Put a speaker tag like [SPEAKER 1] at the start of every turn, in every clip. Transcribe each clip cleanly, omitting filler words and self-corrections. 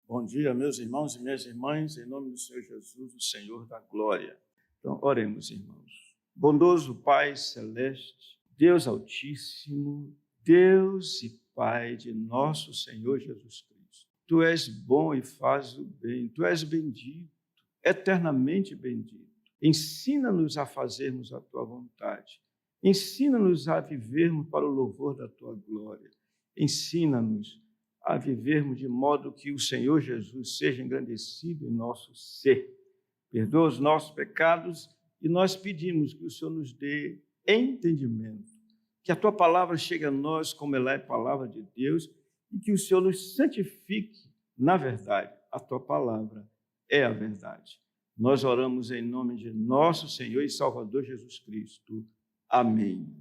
[SPEAKER 1] Bom dia, meus irmãos e minhas irmãs, em nome do Senhor Jesus, o Senhor da glória. Então, oremos, irmãos. Bondoso Pai celeste, Deus altíssimo, Deus e Pai de nosso Senhor Jesus Cristo. Tu és bom e fazes o bem, tu és bendito, eternamente bendito. Ensina-nos a fazermos a tua vontade. Ensina-nos a vivermos para o louvor da tua glória. Ensina-nos a vivermos de modo que o Senhor Jesus seja engrandecido em nosso ser. Perdoa os nossos pecados e nós pedimos que o Senhor nos dê entendimento, que a tua palavra chegue a nós como ela é palavra de Deus e que o Senhor nos santifique na verdade. A tua palavra é a verdade. Nós oramos em nome de nosso Senhor e Salvador Jesus Cristo. Amém.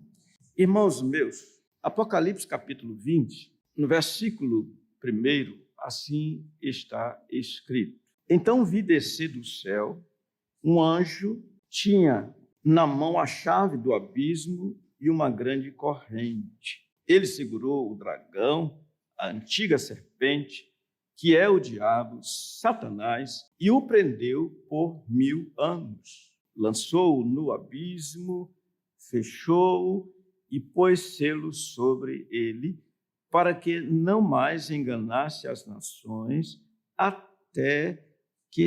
[SPEAKER 1] Irmãos meus, Apocalipse capítulo 20, no versículo 1, assim está escrito. Então vi descer do céu um anjo, tinha na mão a chave do abismo e uma grande corrente. Ele segurou o dragão, a antiga serpente, que é o diabo, Satanás, e o prendeu por 1000 anos. Lançou-o no abismo, fechou-o e pôs selo sobre ele, para que não mais enganasse as nações, até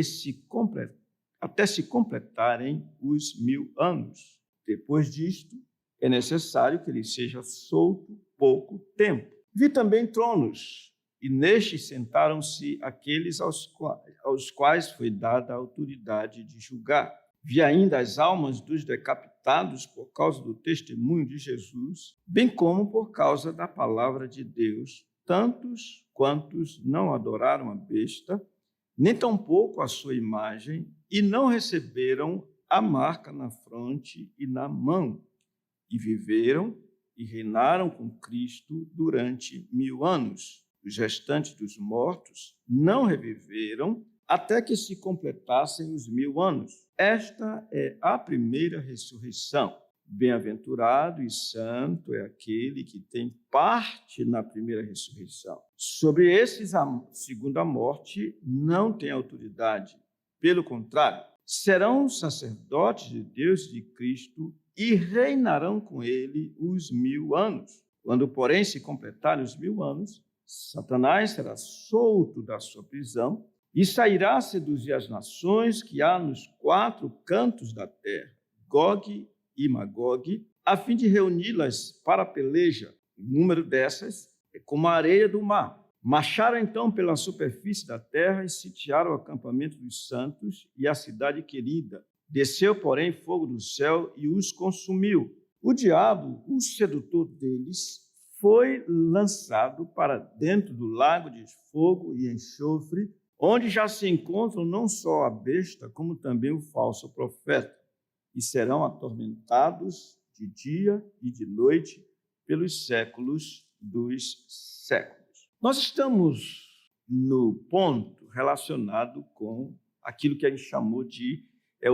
[SPEAKER 1] se completarem os 1000 anos. Depois disto, é necessário que ele seja solto pouco tempo. Vi também tronos, e nestes sentaram-se aqueles aos quais foi dada a autoridade de julgar. Vi ainda as almas dos decapitados por causa do testemunho de Jesus, bem como por causa da palavra de Deus, tantos quantos não adoraram a besta, nem tampouco a sua imagem, e não receberam a marca na fronte e na mão, e viveram e reinaram com Cristo durante 1000 anos. Os restantes dos mortos não reviveram até que se completassem os 1000 anos. Esta é a primeira ressurreição. Bem-aventurado e santo é aquele que tem parte na primeira ressurreição. Sobre esses, a segunda morte não tem autoridade. Pelo contrário, serão sacerdotes de Deus e de Cristo e reinarão com ele os 1000 anos. Quando, porém, se completarem os 1000 anos, Satanás será solto da sua prisão e sairá a seduzir as nações que há nos 4 cantos da terra, Gog e Magog, a fim de reuni-las para a peleja. O número dessas é como a areia do mar. Marcharam então pela superfície da terra e sitiaram o acampamento dos santos e a cidade querida. Desceu, porém, fogo do céu e os consumiu. O diabo, o sedutor deles, foi lançado para dentro do lago de fogo e enxofre, onde já se encontram não só a besta, como também o falso profeta, e serão atormentados de dia e de noite pelos séculos dos séculos. Nós estamos no ponto relacionado com aquilo que a gente chamou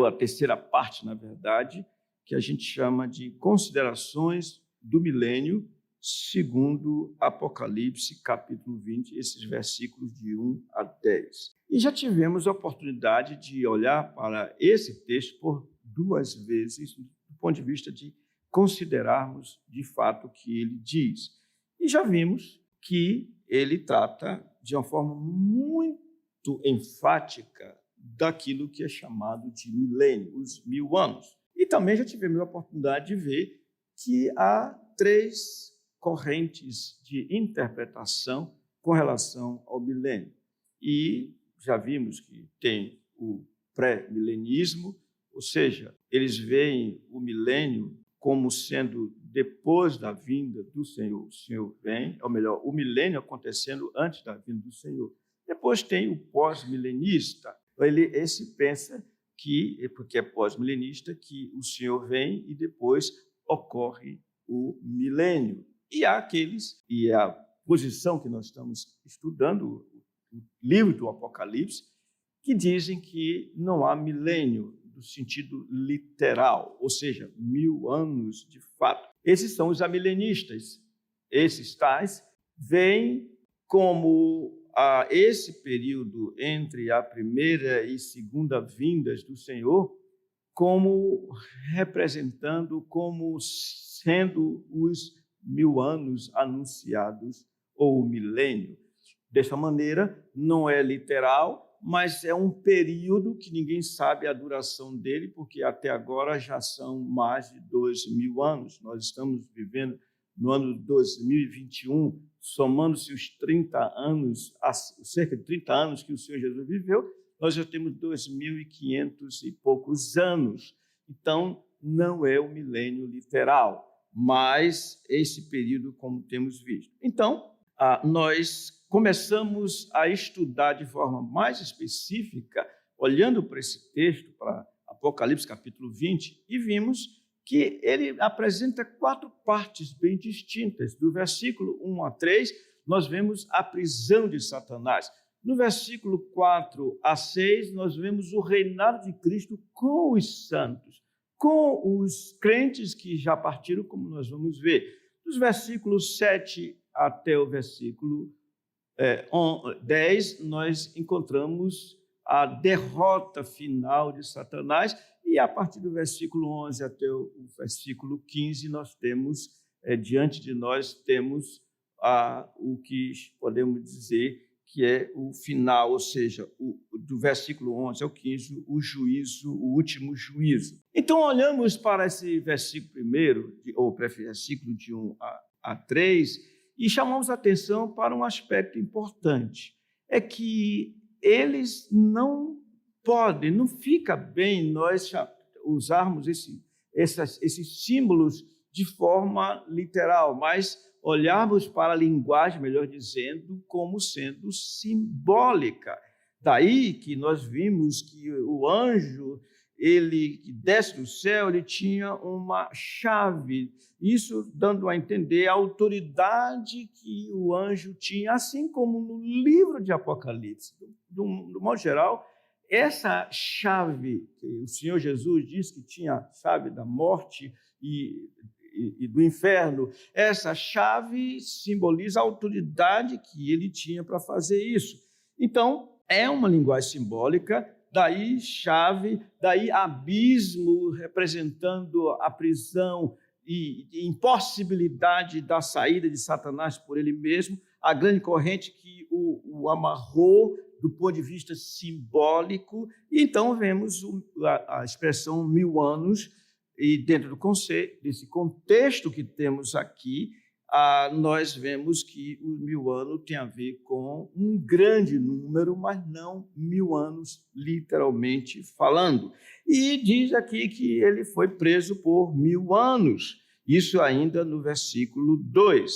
[SPEAKER 1] a terceira parte, na verdade, que a gente chama de considerações do milênio, segundo Apocalipse, capítulo 20, esses versículos de 1 a 10. E já tivemos a oportunidade de olhar para esse texto por 2 vezes, do ponto de vista de considerarmos de fato o que ele diz. E já vimos que ele trata de uma forma muito enfática daquilo que é chamado de milênio, os 1000 anos. E também já tivemos a oportunidade de ver que há 3 correntes de interpretação com relação ao milênio. E já vimos que tem o pré-milenismo, ou seja, eles veem o milênio como sendo depois da vinda do Senhor. O Senhor vem, ou melhor, o milênio acontecendo antes da vinda do Senhor. Depois tem o pós-milenista. Esse pensa que, porque é pós-milenista, que o Senhor vem e depois ocorre o milênio. E há aqueles, e é a posição que nós estamos estudando, o livro do Apocalipse, que dizem que não há milênio no sentido literal, ou seja, 1000 anos de fato. Esses são os amilenistas. Esses tais veem como esse período entre a primeira e segunda vindas do Senhor como representando, como sendo os 1000 anos anunciados, ou o milênio. Dessa maneira, não é literal, mas é um período que ninguém sabe a duração dele, porque até agora já são mais de 2000 anos. Nós estamos vivendo no ano 2021, somando-se os 30 anos, cerca de 30 anos que o Senhor Jesus viveu, nós já temos 2.500 e poucos anos. Então, não é o milênio literal, mas esse período, como temos visto. Então, nós começamos a estudar de forma mais específica, olhando para esse texto, para Apocalipse capítulo 20, e vimos que ele apresenta 4 partes bem distintas. Do versículo 1 a 3, nós vemos a prisão de Satanás. No versículo 4 a 6, nós vemos o reinado de Cristo com os santos, com os crentes que já partiram, como nós vamos ver. Dos versículos 7 até o versículo 10, nós encontramos a derrota final de Satanás, e a partir do versículo 11 até o versículo 15, nós temos, diante de nós, temos o que podemos dizer que é o final, ou seja, do versículo 11 ao 15, o juízo, o último juízo. Então, olhamos para esse versículo primeiro, ou versículo de 1 a 3, e chamamos a atenção para um aspecto importante, é que eles não podem, não fica bem nós usarmos esses símbolos de forma literal, mas olharmos para a linguagem, melhor dizendo, como sendo simbólica. Daí que nós vimos que o anjo, ele que desce do céu, ele tinha uma chave, isso dando a entender a autoridade que o anjo tinha, assim como no livro de Apocalipse. Do modo geral, essa chave, que o Senhor Jesus disse que tinha a chave da morte e do inferno, essa chave simboliza a autoridade que ele tinha para fazer isso. Então, é uma linguagem simbólica, daí chave, daí abismo, representando a prisão e impossibilidade da saída de Satanás por ele mesmo, a grande corrente que o amarrou do ponto de vista simbólico, e então vemos a expressão 1000 anos, e dentro desse contexto que temos aqui, nós vemos que os 1000 anos tem a ver com um grande número, mas não 1000 anos literalmente falando. E diz aqui que ele foi preso por 1000 anos, isso ainda no versículo 2.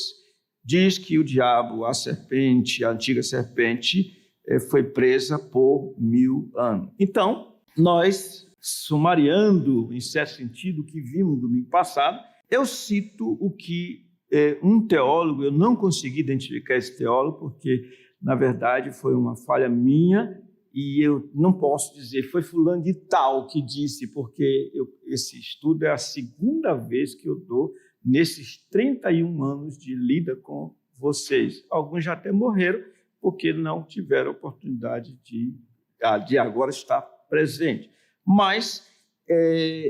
[SPEAKER 1] Diz que o diabo, a serpente, a antiga serpente, foi presa por 1000 anos. Então, nós, sumariando, em certo sentido, o que vimos no domingo passado, eu cito o que um teólogo, eu não consegui identificar esse teólogo, porque, na verdade, foi uma falha minha, e eu não posso dizer, foi fulano de tal que disse, porque esse estudo é a segunda vez que eu dou nesses 31 anos de lida com vocês. Alguns já até morreram, porque não tiveram oportunidade de agora estar presente. Mas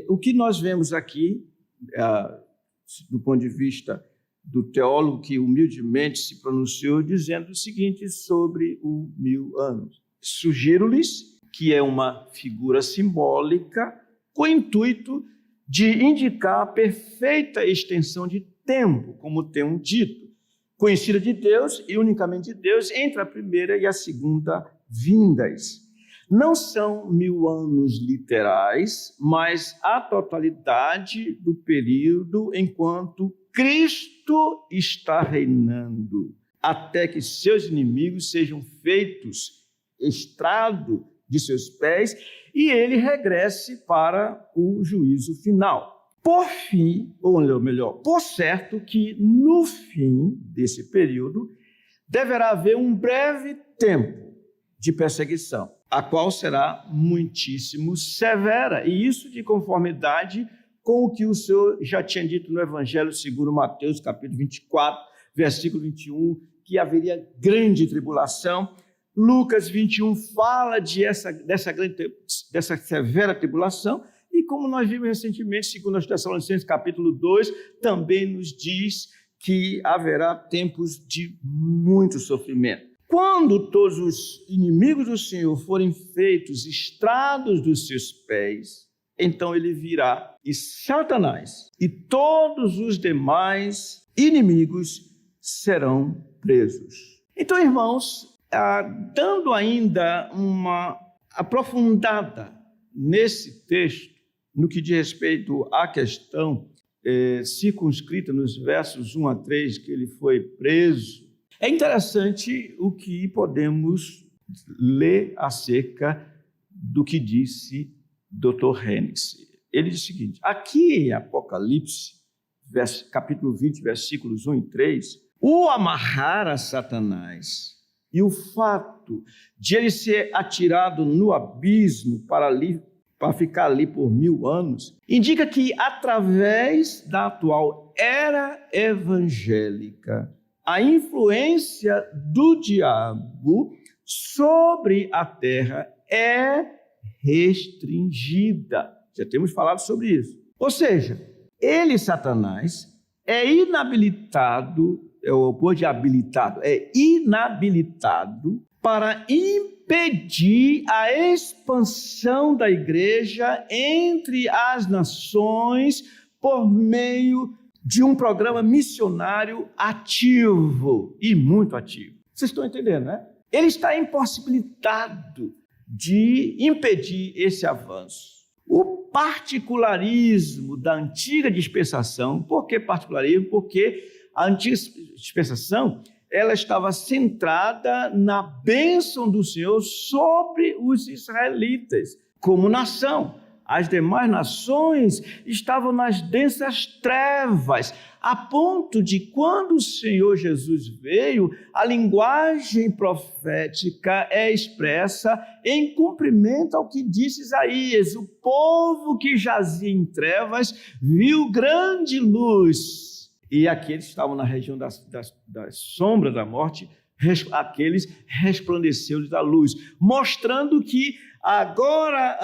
[SPEAKER 1] o que nós vemos aqui, do ponto de vista do teólogo que humildemente se pronunciou, dizendo o seguinte sobre o 1000 anos. Sugiro-lhes que é uma figura simbólica com o intuito de indicar a perfeita extensão de tempo, como tenho dito, conhecida de Deus e unicamente de Deus entre a primeira e a segunda vindas. Não são 1000 anos literais, mas a totalidade do período enquanto Cristo está reinando, até que seus inimigos sejam feitos estrado de seus pés e ele regresse para o juízo final. Por fim, ou melhor, por certo que no fim desse período deverá haver um breve tempo de perseguição, a qual será muitíssimo severa, e isso de conformidade com o que o Senhor já tinha dito no Evangelho segundo Mateus, capítulo 24, versículo 21, que haveria grande tribulação. Lucas 21 fala dessa severa tribulação, e como nós vimos recentemente, 2 Tessalonicenses capítulo 2, também nos diz que haverá tempos de muito sofrimento. Quando todos os inimigos do Senhor forem feitos estrados dos seus pés, então ele virá, e Satanás e todos os demais inimigos serão presos. Então, irmãos, dando ainda uma aprofundada nesse texto, no que diz respeito à questão circunscrita nos versos 1 a 3, que ele foi preso, é interessante o que podemos ler acerca do que disse Dr. Hennigs. Ele diz o seguinte: aqui em Apocalipse, capítulo 20, versículos 1 e 3, o amarrar a Satanás e o fato de ele ser atirado no abismo para ficar ali por 1000 anos, indica que através da atual era evangélica, a influência do diabo sobre a terra é restringida. Já temos falado sobre isso. Ou seja, ele, Satanás, é inabilitado, é o oposto de habilitado, é inabilitado para impedir a expansão da igreja entre as nações por meio de um programa missionário ativo e muito ativo. Vocês estão entendendo, né? Ele está impossibilitado de impedir esse avanço. O particularismo da antiga dispensação, por que particularismo? Porque a antiga dispensação, ela estava centrada na bênção do Senhor sobre os israelitas como nação. As demais nações estavam nas densas trevas, a ponto de quando o Senhor Jesus veio, a linguagem profética é expressa em cumprimento ao que disse Isaías: o povo que jazia em trevas viu grande luz. E aqueles que estavam na região das sombras da morte, aqueles resplandeceu-lhes a luz, mostrando que agora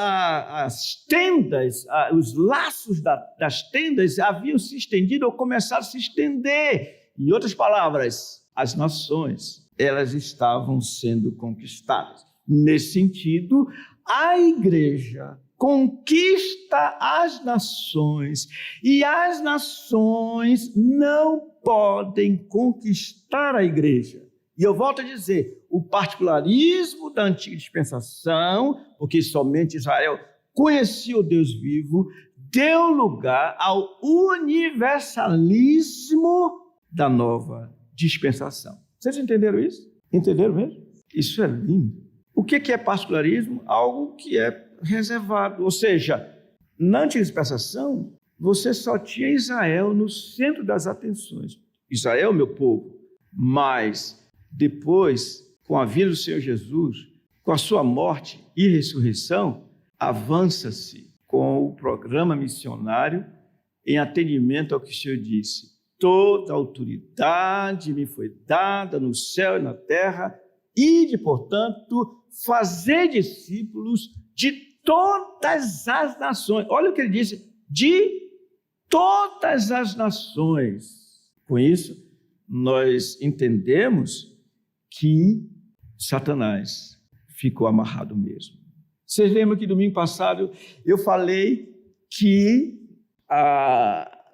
[SPEAKER 1] as tendas, os laços das tendas haviam se estendido ou começado a se estender. Em outras palavras, as nações, elas estavam sendo conquistadas. Nesse sentido, a igreja conquista as nações e as nações não podem conquistar a igreja. E eu volto a dizer, o particularismo da antiga dispensação, porque somente Israel conhecia o Deus vivo, deu lugar ao universalismo da nova dispensação. Vocês entenderam isso? Entenderam mesmo? Isso é lindo. O que é particularismo? Algo que é reservado. Ou seja, na antiga dispensação, você só tinha Israel no centro das atenções. Israel, meu povo, mas depois, com a vida do Senhor Jesus, com a sua morte e ressurreição, avança-se com o programa missionário em atendimento ao que o Senhor disse: toda autoridade me foi dada no céu e na terra, ide, portanto, fazer discípulos de todas as nações. Olha o que ele disse: de todas as nações. Com isso, nós entendemos que Satanás ficou amarrado mesmo. Vocês lembram que domingo passado eu falei que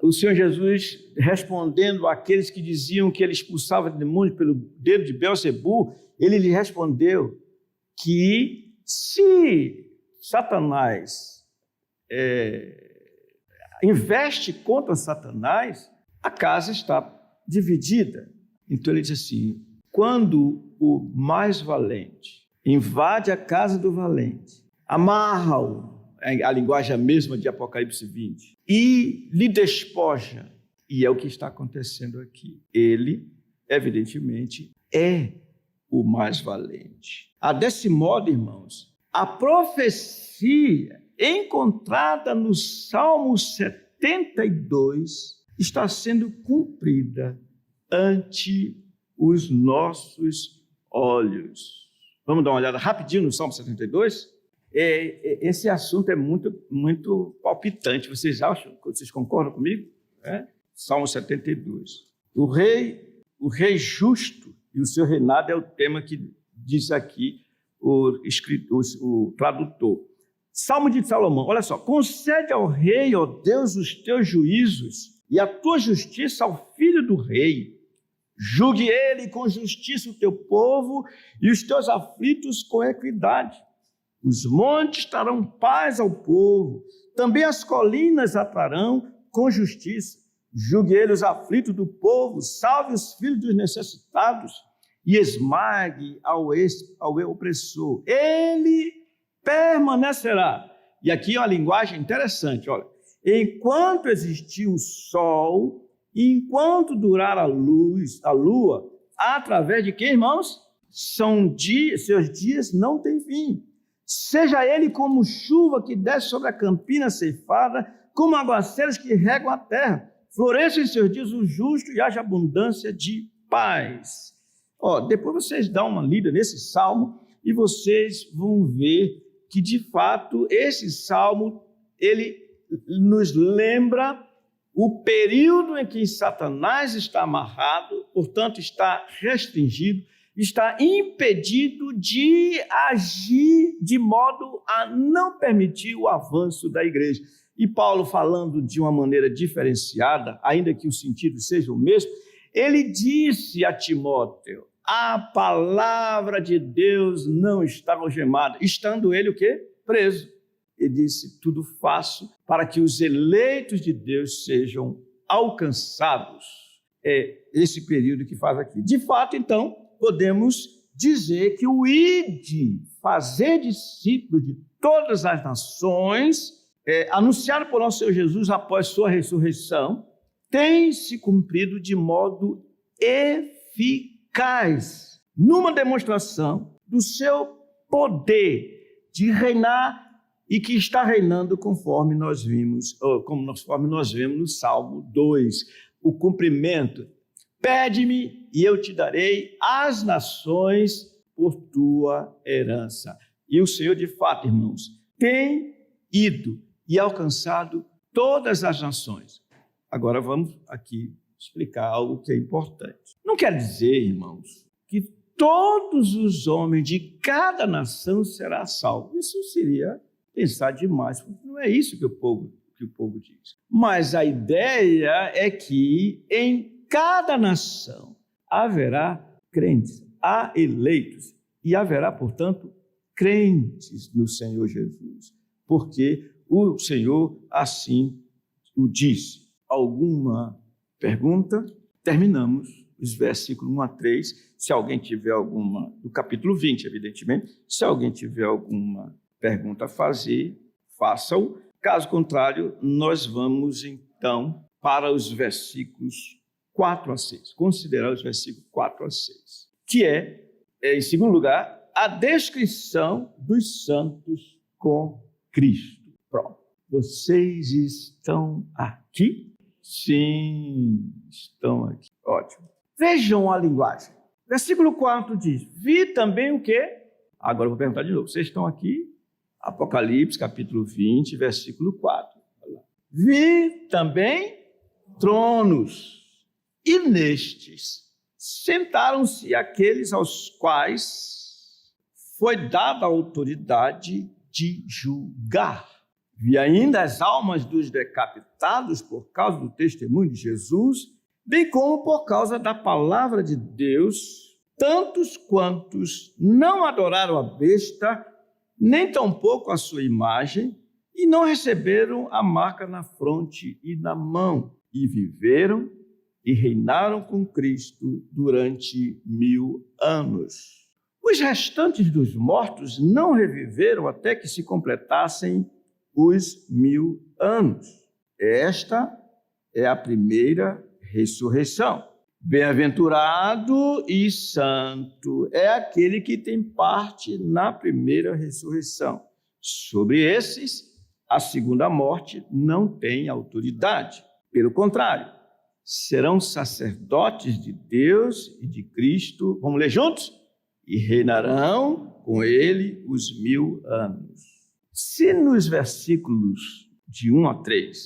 [SPEAKER 1] o Senhor Jesus, respondendo àqueles que diziam que ele expulsava demônios pelo dedo de Beelzebu, ele lhe respondeu que se Satanás investe contra Satanás, a casa está dividida. Então ele diz assim: quando o mais valente invade a casa do valente, amarra-o, a linguagem mesma de Apocalipse 20, e lhe despoja, e é o que está acontecendo aqui. Ele, evidentemente, é o mais valente. Desse modo, irmãos, a profecia encontrada no Salmo 72 está sendo cumprida ante os nossos olhos. Vamos dar uma olhada rapidinho no Salmo 72? Esse assunto é muito palpitante. Vocês acham? Vocês concordam comigo? Salmo 72. O rei justo e o seu reinado é o tema que diz aqui o tradutor. Salmo de Salomão, olha só. Concede ao rei, ó Deus, os teus juízos e a tua justiça ao filho do rei. Julgue ele com justiça o teu povo e os teus aflitos com equidade. Os montes trarão paz ao povo, também as colinas atrarão com justiça. Julgue ele os aflitos do povo, salve os filhos dos necessitados e esmague ao opressor. Ele permanecerá. E aqui é uma linguagem interessante, olha. Enquanto existir o sol, enquanto durar a lua, através de quem, irmãos? Seus dias não têm fim. Seja ele como chuva que desce sobre a campina ceifada, como aguaceiros que regam a terra. Floresça em seus dias o justo e haja abundância de paz. Depois vocês dão uma lida nesse salmo e vocês vão ver que, de fato, esse salmo, ele nos lembra o período em que Satanás está amarrado, portanto, está restringido, está impedido de agir de modo a não permitir o avanço da igreja. E Paulo, falando de uma maneira diferenciada, ainda que o sentido seja o mesmo, ele disse a Timóteo: a palavra de Deus não está algemada, estando ele o quê? Preso. Ele disse: tudo faço para que os eleitos de Deus sejam alcançados. É esse período que faz aqui. De fato, então, podemos dizer que o ide, fazer discípulos de todas as nações, anunciado por nosso Senhor Jesus após sua ressurreição, tem se cumprido de modo eficaz, numa demonstração do seu poder de reinar e que está reinando conforme nós vemos no Salmo 2, o cumprimento. Pede-me e eu te darei as nações por tua herança. E o Senhor, de fato, irmãos, tem ido e alcançado todas as nações. Agora vamos aqui explicar algo que é importante. Não quer dizer, irmãos, que todos os homens de cada nação serão salvos. Isso seria pensar demais, porque não é isso que o povo diz. Mas a ideia é que em cada nação haverá crentes, há eleitos, e haverá, portanto, crentes no Senhor Jesus, porque o Senhor assim o disse. Alguma pergunta? Terminamos os versículos 1 a 3. Se alguém tiver alguma, do capítulo 20, evidentemente, se alguém tiver alguma pergunta a fazer, faça-o. Caso contrário, nós vamos então para os versículos 4 a 6, considerar os versículos 4 a 6, que em segundo lugar, a descrição dos santos com Cristo. Pronto. Vocês estão aqui? Sim, estão aqui. Ótimo. Vejam a linguagem. Versículo 4 diz: vi também o quê? Agora eu vou perguntar de novo. Vocês estão aqui? Apocalipse, capítulo 20, versículo 4. Vi também tronos, e nestes sentaram-se aqueles aos quais foi dada a autoridade de julgar. Vi ainda as almas dos decapitados por causa do testemunho de Jesus, bem como por causa da palavra de Deus, tantos quantos não adoraram a besta, nem tampouco a sua imagem, e não receberam a marca na fronte e na mão, e viveram e reinaram com Cristo durante 1000 anos. Os restantes dos mortos não reviveram até que se completassem os 1000 anos. Esta é a primeira ressurreição. Bem-aventurado e santo é aquele que tem parte na primeira ressurreição. Sobre esses, a segunda morte não tem autoridade. Pelo contrário, serão sacerdotes de Deus e de Cristo. Vamos ler juntos? E reinarão com ele os 1000 anos. Se nos versículos de 1 a 3,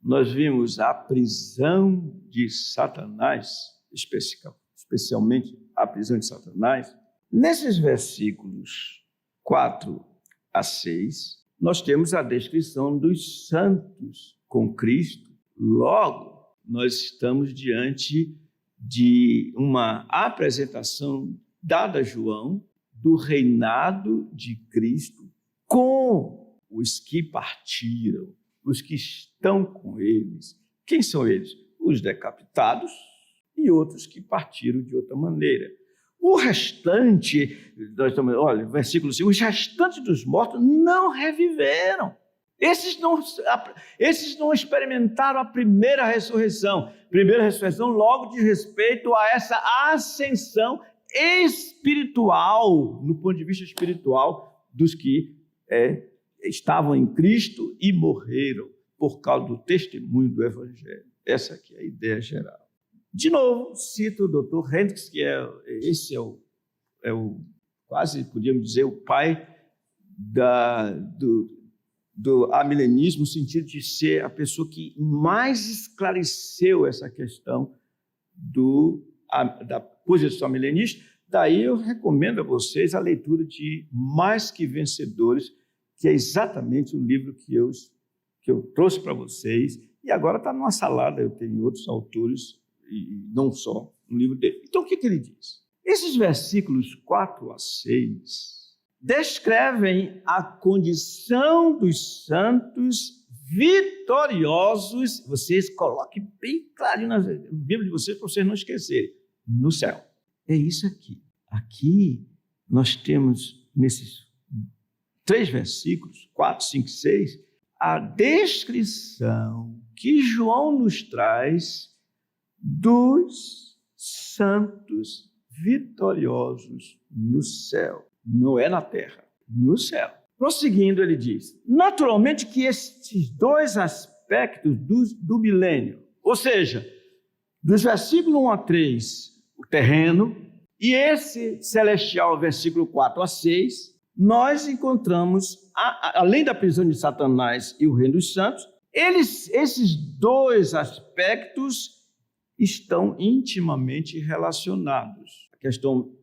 [SPEAKER 1] nós vimos a prisão de Satanás, especialmente a prisão de Satanás, nesses versículos 4 a 6, nós temos a descrição dos santos com Cristo. Logo, nós estamos diante de uma apresentação dada a João do reinado de Cristo com os que partiram, os que estão com eles. Quem são eles? Os decapitados e outros que partiram de outra maneira. O restante, olha, versículo 5, os restantes dos mortos não reviveram. Esses não experimentaram a primeira ressurreição. Primeira ressurreição logo diz respeito a essa ascensão espiritual, no ponto de vista espiritual, dos que estavam em Cristo e morreram por causa do testemunho do Evangelho. Essa aqui é a ideia geral. De novo, cito o Dr. Hendricks, que esse é o quase, podíamos dizer, o pai do amilenismo, no sentido de ser a pessoa que mais esclareceu essa questão da posição milenista. Daí eu recomendo a vocês a leitura de Mais Que Vencedores, que é exatamente o livro que eu trouxe para vocês, e agora está numa salada, eu tenho outros autores, e não só no livro dele. Então, o que ele diz? Esses versículos 4 a 6 descrevem a condição dos santos vitoriosos. Vocês coloquem bem clarinho na Bíblia de vocês, para vocês não esquecerem, no céu. É isso aqui. Aqui nós temos, nesses 3 versículos, 4, 5, 6, a descrição que João nos traz dos santos vitoriosos no céu. Não é na terra, no céu. Prosseguindo, ele diz, naturalmente que estes 2 aspectos do milênio, ou seja, dos versículos 1 a 3, o terreno, e esse celestial, versículo 4 a 6, nós encontramos, além da prisão de Satanás e o reino dos santos, esses 2 aspectos estão intimamente relacionados. A questão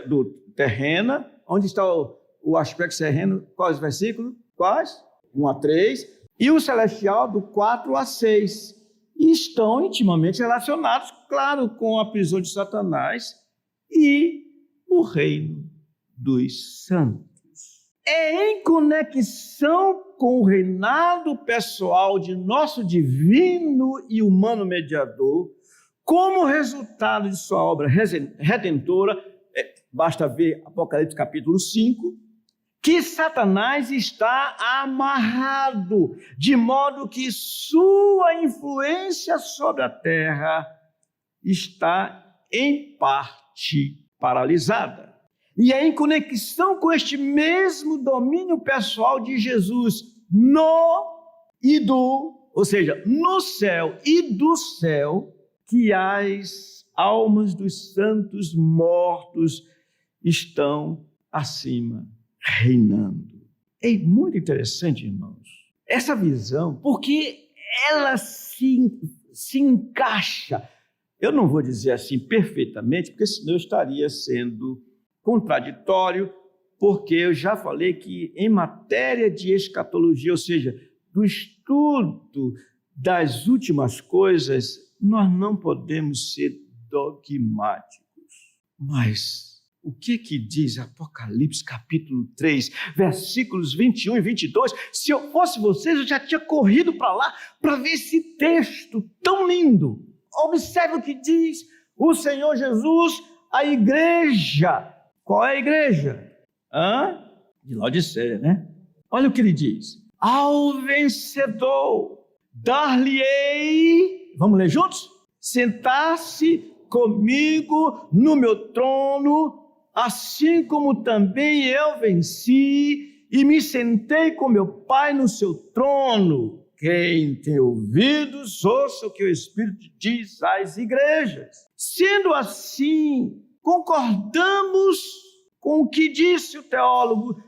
[SPEAKER 1] do terreno, onde está o aspecto terreno, quais versículos? Quais? 1 a 3, e o celestial do 4 a 6. E estão intimamente relacionados, claro, com a prisão de Satanás e o reino dos santos. É em conexão com o reinado pessoal de nosso divino e humano mediador, como resultado de sua obra redentora, basta ver Apocalipse capítulo 5, que Satanás está amarrado, de modo que sua influência sobre a terra está, em parte, paralisada. E é em conexão com este mesmo domínio pessoal de Jesus ou seja, no céu e do céu, que as almas dos santos mortos estão acima, reinando. É muito interessante, irmãos, essa visão, porque ela se encaixa, eu não vou dizer assim perfeitamente, porque senão eu estaria sendo contraditório, porque eu já falei que em matéria de escatologia, ou seja, do estudo das últimas coisas, nós não podemos ser dogmáticos. Mas o que diz Apocalipse capítulo 3, versículos 21 e 22? Se eu fosse vocês, eu já tinha corrido para lá para ver esse texto tão lindo. Observe o que diz o Senhor Jesus à igreja. Qual é a igreja? De Laodiceia, né? Olha o que ele diz. Ao vencedor, dar-lhe-ei, vamos ler juntos? Sentar-se comigo no meu trono, assim como também eu venci e me sentei com meu Pai no seu trono. Quem tem ouvidos, ouça o que o Espírito diz às igrejas. Sendo assim, concordamos com o que disse o teólogo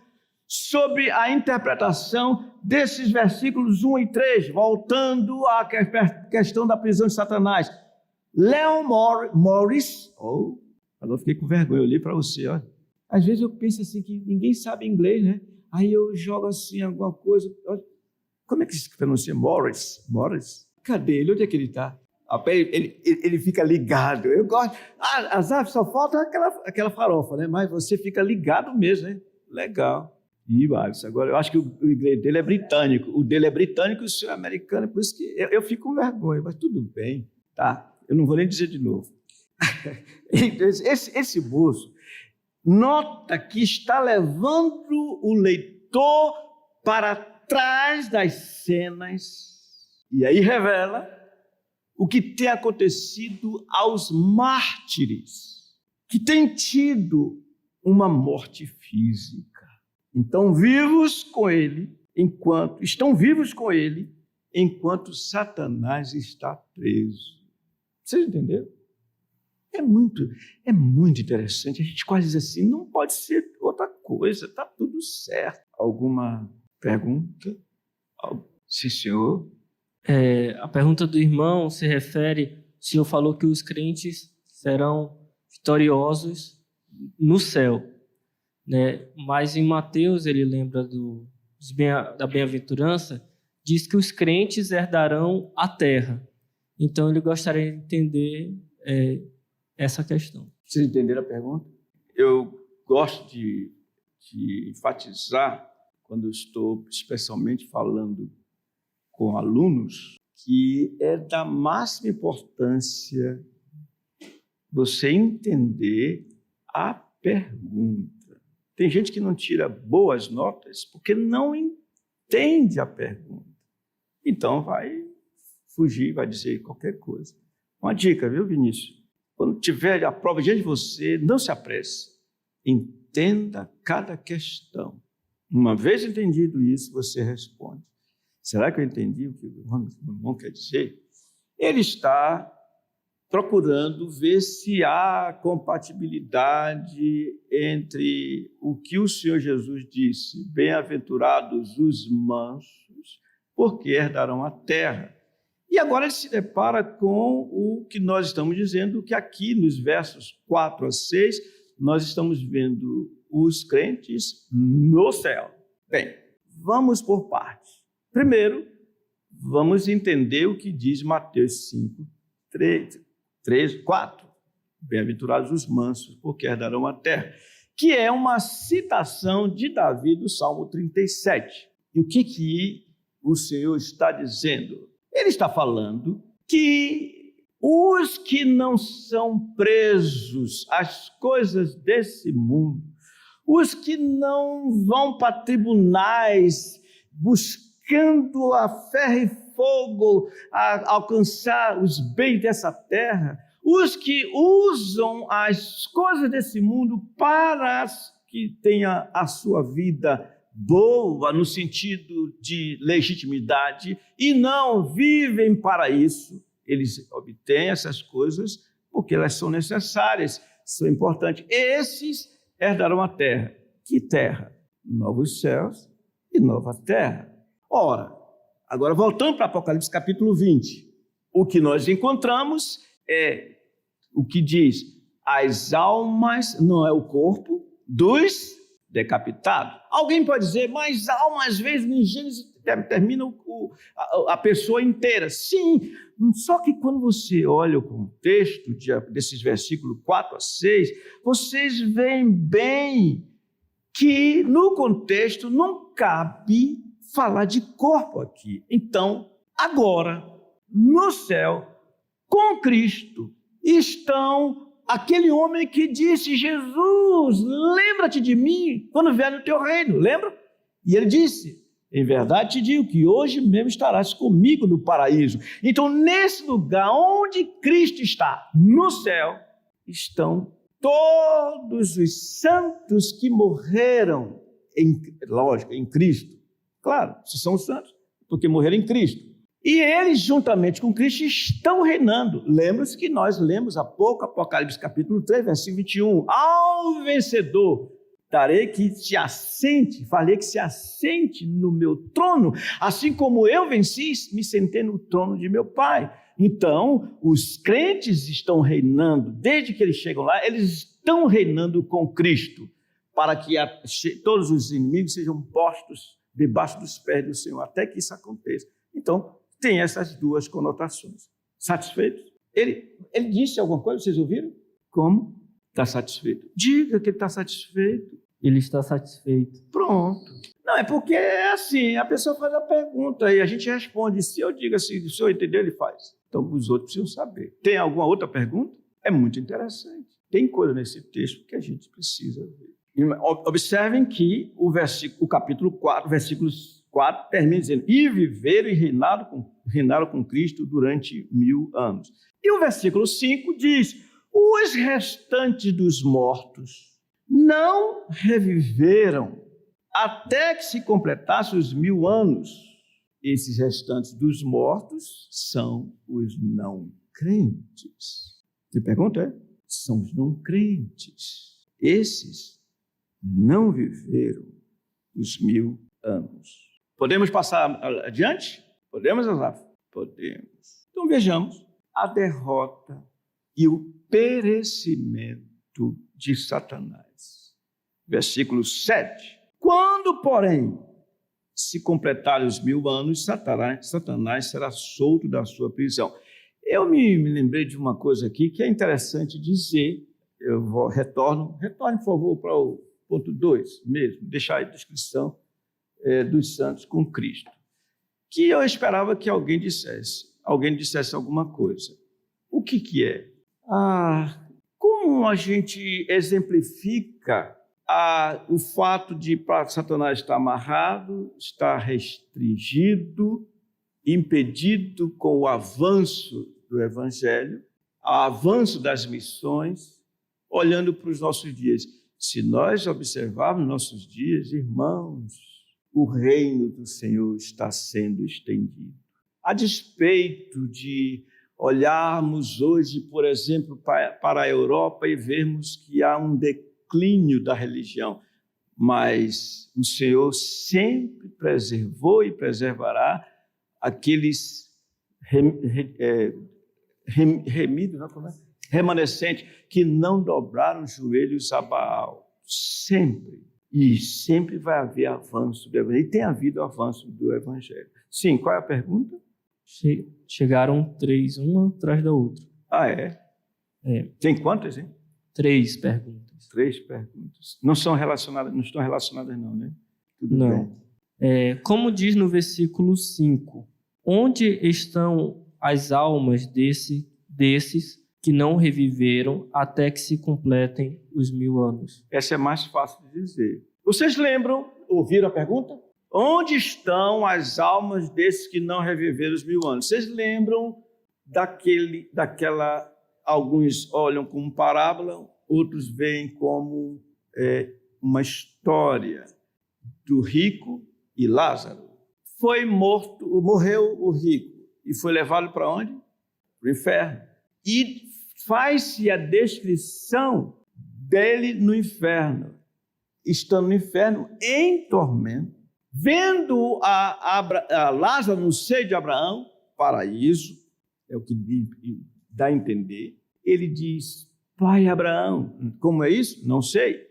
[SPEAKER 1] sobre a interpretação desses versículos 1 e 3, voltando à questão da prisão de Satanás. Leon Morris, eu fiquei com vergonha, eu li para você, olha. Às vezes eu penso assim que ninguém sabe inglês, né? Aí eu jogo assim alguma coisa, olha, como é que se pronuncia? Morris? Cadê ele? Onde é que ele está? Ele fica ligado. Eu gosto. Azaf, só falta aquela farofa, né? Mas você fica ligado mesmo, né? Legal. E agora eu acho que o inglês dele é britânico. O dele é britânico e o seu é americano. Por isso que eu fico com vergonha, mas tudo bem, tá? Eu não vou nem dizer de novo. Esse moço nota que está levando o leitor para trás das cenas e aí revela o que tem acontecido aos mártires que têm tido uma morte física. Estão vivos com ele enquanto Satanás está preso. Vocês entenderam? É muito interessante. A gente quase diz assim, não pode ser outra coisa, está tudo certo. Alguma pergunta? Sim, senhor.
[SPEAKER 2] A pergunta do irmão se refere, o senhor falou que os crentes serão vitoriosos no céu, né? Mas em Mateus, ele lembra da bem-aventurança, diz que os crentes herdarão a terra. Então, ele gostaria de entender essa questão.
[SPEAKER 1] Vocês entenderam a pergunta? Eu gosto de enfatizar, quando eu estou especialmente falando com alunos, que é da máxima importância você entender a pergunta. Tem gente que não tira boas notas porque não entende a pergunta. Então vai fugir, vai dizer qualquer coisa. Uma dica, viu, Vinícius? Quando tiver a prova diante de você, não se apresse. Entenda cada questão. Uma vez entendido isso, você responde. Será que eu entendi o que o irmão quer dizer? Ele está procurando ver se há compatibilidade entre o que o Senhor Jesus disse, bem-aventurados os mansos, porque herdarão a terra. E agora ele se depara com o que nós estamos dizendo, que aqui nos versos 4 a 6, nós estamos vendo os crentes no céu. Bem, vamos por partes. Primeiro, vamos entender o que diz Mateus 5, 4. Bem-aventurados os mansos, porque herdarão a terra, que é uma citação de Davi do Salmo 37. E o que o Senhor está dizendo? Ele está falando que os que não são presos às coisas desse mundo, os que não vão para tribunais buscando a ferro e fogo a alcançar os bens dessa terra, os que usam as coisas desse mundo para que tenha a sua vida boa no sentido de legitimidade e não vivem para isso, eles obtêm essas coisas porque elas são necessárias, são importantes. Esses herdarão a terra. Que terra? Novos céus e nova terra. Ora, agora voltando para Apocalipse capítulo 20, o que nós encontramos é o que diz, as almas, não é o corpo, dos decapitados. Alguém pode dizer, mas alma às vezes em Gênesis termina a pessoa inteira. Sim, só que quando você olha o contexto desses versículos 4 a 6, vocês veem bem que no contexto não cabe falar de corpo aqui. Então, agora, no céu, com Cristo, estão aquele homem que disse, Jesus, lembra-te de mim quando vier no teu reino, lembra? E ele disse, em verdade te digo que hoje mesmo estarás comigo no paraíso. Então, nesse lugar onde Cristo está, no céu, estão todos os santos que morreram, lógico, em Cristo. Claro, se são santos, porque morreram em Cristo. E eles, juntamente com Cristo, estão reinando. Lembra-se que nós lemos há pouco, Apocalipse capítulo 3, versículo 21. Ao vencedor darei que se assente, falei que se assente no meu trono, assim como eu venci, me sentei no trono de meu Pai. Então, os crentes estão reinando, desde que eles chegam lá, eles estão reinando com Cristo, para que todos os inimigos sejam postos debaixo dos pés do Senhor, até que isso aconteça. Então, tem essas duas conotações. Satisfeito? Ele disse alguma coisa, vocês ouviram? Como? Está satisfeito. Diga que ele está satisfeito.
[SPEAKER 2] Ele está satisfeito.
[SPEAKER 1] Pronto. Não, é porque é assim, a pessoa faz a pergunta e a gente responde. Se eu digo assim, se o senhor entendeu, ele faz. Então, os outros precisam saber. Tem alguma outra pergunta? É muito interessante. Tem coisa nesse texto que a gente precisa ver. Observem que o capítulo 4, versículos 4, termina dizendo: e viveram e reinaram com Cristo durante 1000 anos. E o versículo 5 diz: os restantes dos mortos não reviveram até que se completassem os 1000 anos. Esses restantes dos mortos são os não crentes. Você pergunta, são os não crentes. Esses não viveram os 1000 anos. Podemos passar adiante? Podemos, Asaf? Podemos. Então vejamos a derrota e o perecimento de Satanás. Versículo 7. Quando, porém, se completarem os 1000 anos, Satanás será solto da sua prisão. Eu me lembrei de uma coisa aqui que é interessante dizer. Retorne, por favor, para o ponto 2 mesmo, deixar a descrição dos santos com Cristo. Que eu esperava que alguém dissesse alguma coisa. O que é? Como a gente exemplifica o fato de Satanás estar amarrado, estar restringido, impedido com o avanço do Evangelho, o avanço das missões, olhando para os nossos dias. Se nós observarmos nossos dias, irmãos, o reino do Senhor está sendo estendido. A despeito de olharmos hoje, por exemplo, para a Europa e vermos que há um declínio da religião, mas o Senhor sempre preservou e preservará aqueles remanescentes que não dobraram os joelhos a Baal. Sempre. E sempre vai haver avanço do Evangelho. E tem havido avanço do Evangelho. Sim, qual é a pergunta?
[SPEAKER 2] Chegaram 3, uma atrás da outra.
[SPEAKER 1] É? Tem quantas, hein?
[SPEAKER 2] 3 perguntas.
[SPEAKER 1] 3 perguntas. Não estão relacionadas não, né? Tudo
[SPEAKER 2] não.
[SPEAKER 1] Bem.
[SPEAKER 2] Como diz no versículo 5, onde estão as almas desses que não reviveram até que se completem os 1000 anos?
[SPEAKER 1] Essa é mais fácil de dizer. Vocês lembram, ouviram a pergunta? Onde estão as almas desses que não reviveram os 1000 anos? Vocês lembram daquela... Alguns olham como parábola, outros veem como uma história do rico e Lázaro. Morreu o rico e foi levado para onde? Para o inferno. E faz-se a descrição dele no inferno, estando no inferno em tormento, vendo a Lázaro no seio de Abraão, paraíso, é o que dá a entender. Ele diz: pai Abraão, como é isso? Não sei.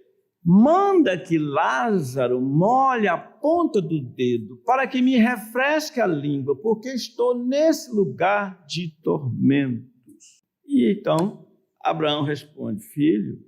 [SPEAKER 1] Manda que Lázaro molhe a ponta do dedo para que me refresque a língua, porque estou nesse lugar de tormentos. E então Abraão responde: filho,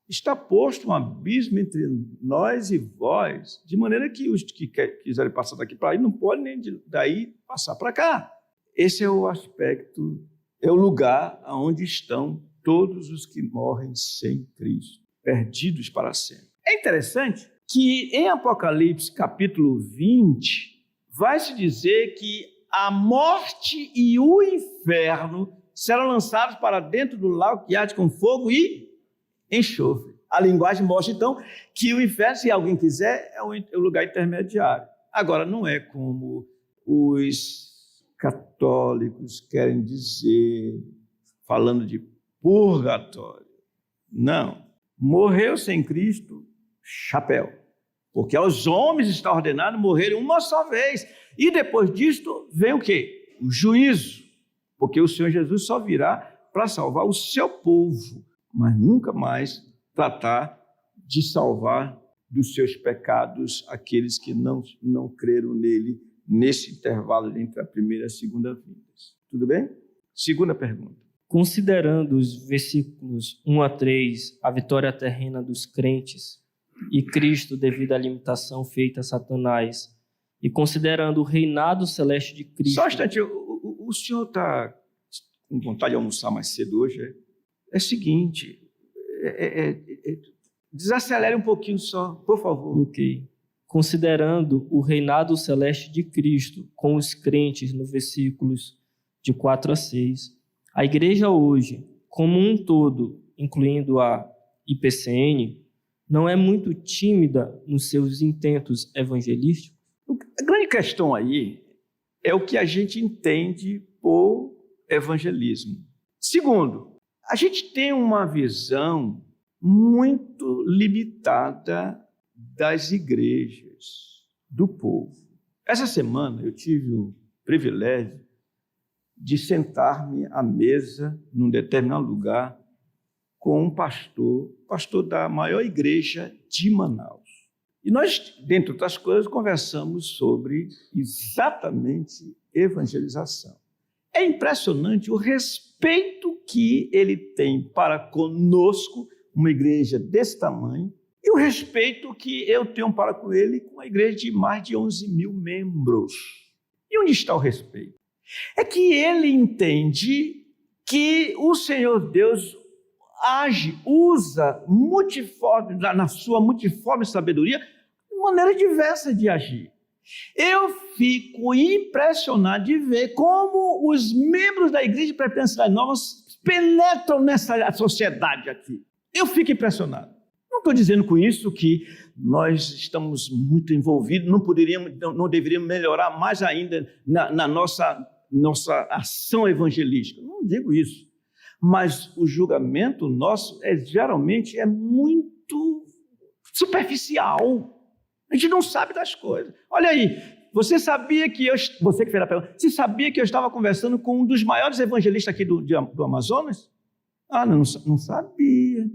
[SPEAKER 1] está posto um abismo entre nós e vós, de maneira que os que quiserem passar daqui para aí não podem nem daí passar para cá. Esse é o aspecto, é o lugar onde estão todos os que morrem sem Cristo, perdidos para sempre. É interessante que em Apocalipse capítulo 20 vai se dizer que a morte e o inferno serão lançados para dentro do lago que arde com fogo e enxofre. A linguagem mostra, então, que o inferno, se alguém quiser, é o lugar intermediário. Agora, não é como os católicos querem dizer, falando de purgatório. Não. Morreu sem Cristo, chapéu. Porque aos homens está ordenado morrer uma só vez. E depois disto vem o quê? O juízo. Porque o Senhor Jesus só virá para salvar o seu povo, mas nunca mais tratar de salvar dos seus pecados aqueles que não creram nele nesse intervalo entre a primeira e a segunda vindas. Tudo bem? Segunda pergunta.
[SPEAKER 2] Considerando os versículos 1 a 3, a vitória terrena dos crentes e Cristo devido à limitação feita a Satanás, e considerando o reinado celeste de Cristo...
[SPEAKER 1] Só um instante, o senhor está com vontade de almoçar mais cedo hoje? É o seguinte, desacelere um pouquinho só, por favor.
[SPEAKER 2] Ok. Considerando o reinado celeste de Cristo com os crentes, no versículos de 4 a 6, a igreja hoje, como um todo, incluindo a IPCN, não é muito tímida nos seus intentos evangelísticos?
[SPEAKER 1] A grande questão aí é o que a gente entende por evangelismo. Segundo, a gente tem uma visão muito limitada das igrejas, do povo. Essa semana eu tive o privilégio de sentar-me à mesa num determinado lugar com um pastor da maior igreja de Manaus. E nós, dentre outras coisas, conversamos sobre exatamente evangelização. É impressionante o respeito que ele tem para conosco, uma igreja desse tamanho, e o respeito que eu tenho para com ele, com uma igreja de mais de 11 mil membros. E onde está o respeito? É que ele entende que o Senhor Deus age, usa multiforme, na sua multiforme sabedoria, de maneira diversa de agir. Eu fico impressionado de ver como os membros da Igreja Presbiteriana Novas penetram nessa sociedade aqui. Eu fico impressionado. Não estou dizendo com isso que nós estamos muito envolvidos, não deveríamos melhorar mais ainda na nossa ação evangelística. Não digo isso. Mas o julgamento nosso geralmente é muito superficial. A gente não sabe das coisas. Olha aí, você que fez a pergunta, você sabia que eu estava conversando com um dos maiores evangelistas aqui do Amazonas? Ah, não sabia.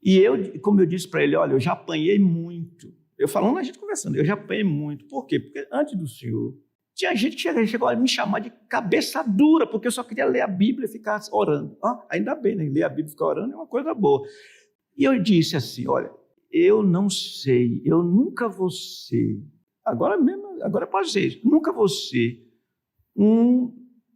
[SPEAKER 1] E eu, como eu disse para ele, olha, eu já apanhei muito. Eu falando, a gente conversando, eu já apanhei muito. Por quê? Porque antes do senhor, tinha gente que chegou a me chamar de cabeça dura, porque eu só queria ler a Bíblia e ficar orando. Ainda bem, né? Ler a Bíblia e ficar orando é uma coisa boa. E eu disse assim, olha, eu não sei, eu nunca vou ser, agora pode ser isso, nunca vou ser um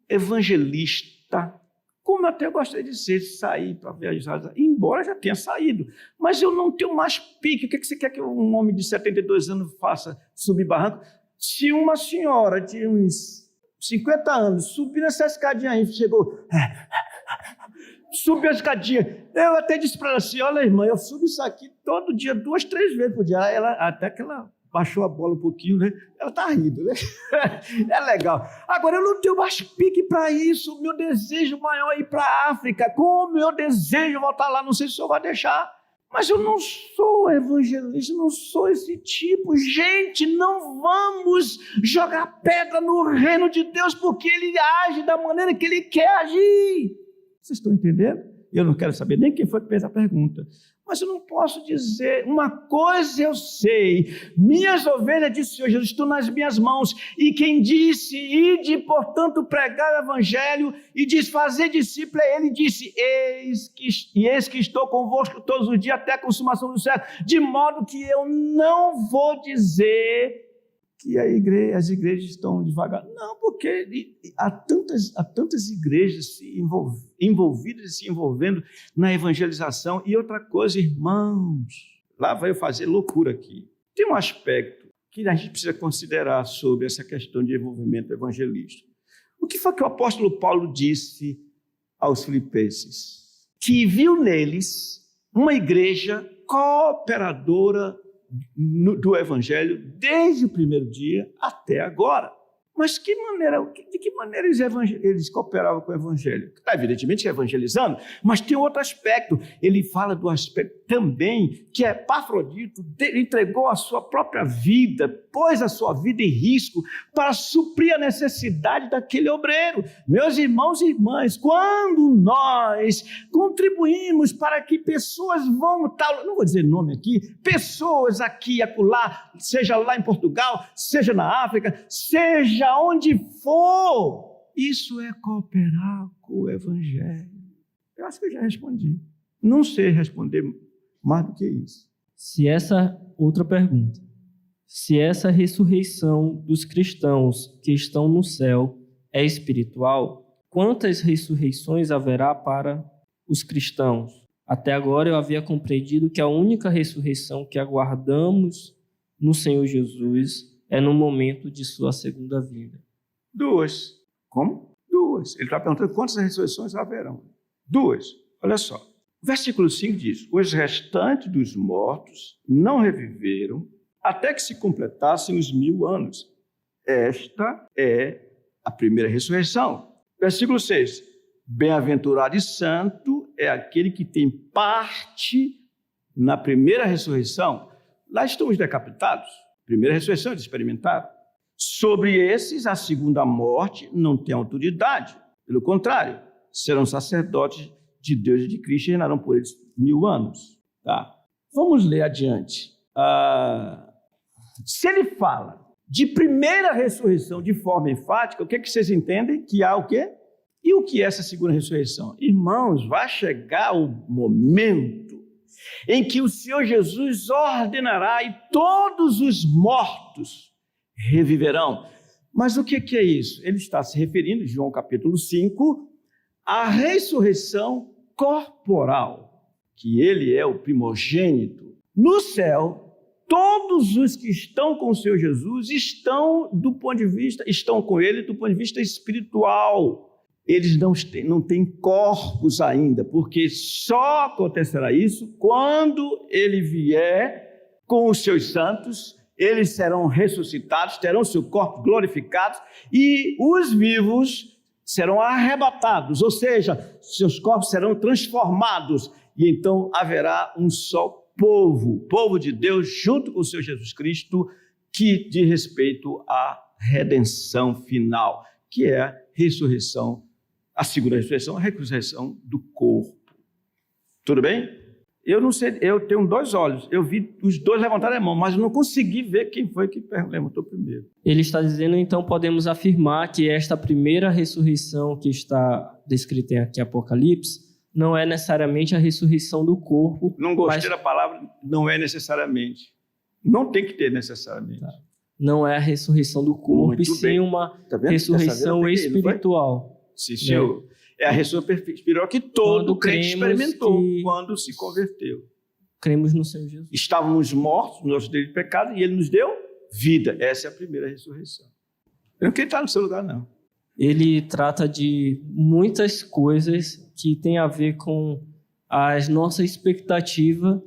[SPEAKER 1] evangelista, como eu até gostaria de ser, sair para viajar, embora já tenha saído, mas eu não tenho mais pique. O que você quer que um homem de 72 anos faça? Subir barranco? Se uma senhora de uns 50 anos subir nessa escadinha aí, chegou, subiu a escadinha, eu até disse para ela assim, olha irmã, eu subo isso aqui todo dia, 2, 3 vezes por dia. Até que ela baixou a bola um pouquinho, né? Ela está rindo, né? É legal. Agora, eu não tenho mais pique para isso. Meu desejo maior é ir para a África. Como eu desejo voltar lá, não sei se o senhor vai deixar. Mas eu não sou evangelista, não sou esse tipo. Gente, não vamos jogar pedra no reino de Deus, porque Ele age da maneira que Ele quer agir. Vocês estão entendendo? Eu não quero saber nem quem foi que fez a pergunta. Mas eu não posso dizer, uma coisa eu sei, minhas ovelhas, disse o Senhor Jesus, estão nas minhas mãos, e quem disse, ide, portanto, pregar o evangelho, e diz, fazer discípulo, ele disse, eis que estou convosco todos os dias, até a consumação do século, de modo que eu não vou dizer que as igrejas estão devagar. Não, porque há tantas igrejas envolvidas e se envolvendo na evangelização. E outra coisa, irmãos, lá vai eu fazer loucura aqui. Tem um aspecto que a gente precisa considerar sobre essa questão de envolvimento evangelístico. O que foi que o apóstolo Paulo disse aos filipenses? Que viu neles uma igreja cooperadora do evangelho desde o primeiro dia até agora. Mas de que maneira eles cooperavam com o evangelho? Evidentemente evangelizando, mas tem outro aspecto. Ele fala do aspecto também que Epafrodito entregou a sua própria vida, pôs a sua vida em risco para suprir a necessidade daquele obreiro. Meus irmãos e irmãs, quando nós contribuímos para que pessoas vão, não vou dizer nome aqui, pessoas aqui e acolá, seja lá em Portugal, seja na África, seja onde for, isso é cooperar com o evangelho. Eu acho que eu já respondi. Não sei responder mais do que isso.
[SPEAKER 2] Outra pergunta. Se essa ressurreição dos cristãos que estão no céu é espiritual, quantas ressurreições haverá para os cristãos? Até agora eu havia compreendido que a única ressurreição que aguardamos no Senhor Jesus é no momento de sua segunda vinda.
[SPEAKER 1] 2. Como? 2. Ele está perguntando quantas ressurreições haverão. 2. Olha só. O versículo 5 diz: os restantes dos mortos não reviveram até que se completassem os 1000 anos. Esta é a primeira ressurreição. Versículo 6. Bem-aventurado e santo é aquele que tem parte na primeira ressurreição. Lá estão os decapitados. Primeira ressurreição eles experimentaram. Sobre esses, a segunda morte não tem autoridade. Pelo contrário, serão sacerdotes de Deus e de Cristo e reinarão por eles 1000 anos. Tá? Vamos ler adiante. Se ele fala de primeira ressurreição de forma enfática, o que é que vocês entendem? Que há o quê? E o que é essa segunda ressurreição? Irmãos, vai chegar o momento em que o Senhor Jesus ordenará e todos os mortos reviverão. Mas o que é isso? Ele está se referindo, João capítulo 5, à ressurreição corporal, que ele é o primogênito. No céu, todos os que estão com o Senhor Jesus estão com ele do ponto de vista espiritual. Eles não têm corpos ainda, porque só acontecerá isso quando ele vier com os seus santos. Eles serão ressuscitados, terão seu corpo glorificado e os vivos serão arrebatados, ou seja, seus corpos serão transformados e então haverá um só povo de Deus junto com o Senhor Jesus Cristo, que diz respeito à redenção final, que é a ressurreição, a segunda ressurreição, a ressurreição do corpo. Tudo bem? Eu não sei, eu tenho 2 olhos, eu vi os 2 levantarem a mão, mas eu não consegui ver quem foi que levantou primeiro.
[SPEAKER 2] Ele está dizendo, então, podemos afirmar que esta primeira ressurreição que está descrita aqui em Apocalipse não é necessariamente a ressurreição do corpo.
[SPEAKER 1] Não gostei da palavra, não é necessariamente. Não tem que ter necessariamente.
[SPEAKER 2] Tá. Não é a ressurreição do corpo, muito e sim bem. Uma ressurreição espiritual.
[SPEAKER 1] Sim, senhor. É a ressurreição espiritual que todo crente experimentou quando se converteu.
[SPEAKER 2] Cremos no Senhor Jesus.
[SPEAKER 1] Estávamos mortos no nosso delito de pecado e Ele nos deu vida. Essa é a primeira ressurreição. Eu não quero estar no seu lugar, não.
[SPEAKER 2] Ele trata de muitas coisas que têm a ver com a nossa expectativa